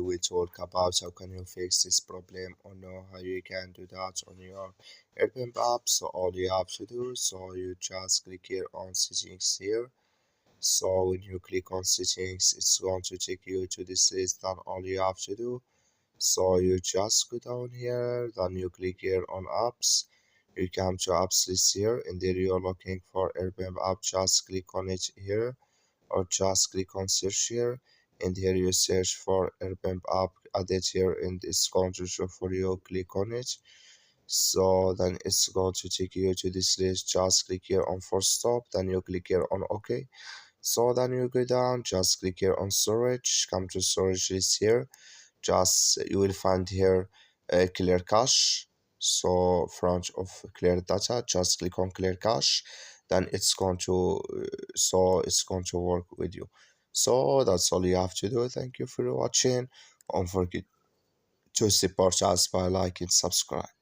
we talk about how can you fix this problem or know how you can do that on your Airbnb app. So all you have to do, so you just click here on settings here. So when you click on settings, it's going to take you to this list. Then all you have to do, so you just go down here, then you click here on apps. You come to apps list here, and there you're looking for Airbnb app. Just click on it here, or just click on search here, and here you search for Airbnb app, add it here, and it's going to show for you. Click on it. So then it's going to take you to this list. Just click here on first stop, then you click here on OK. So then you go down, just click here on storage, come to storage list here. Just you will find here clear cache. So front of clear data, just click on clear cache, then it's going to it's going to work with you. So that's all you have to do. Thank you for watching. Don't forget to support us by liking, subscribe.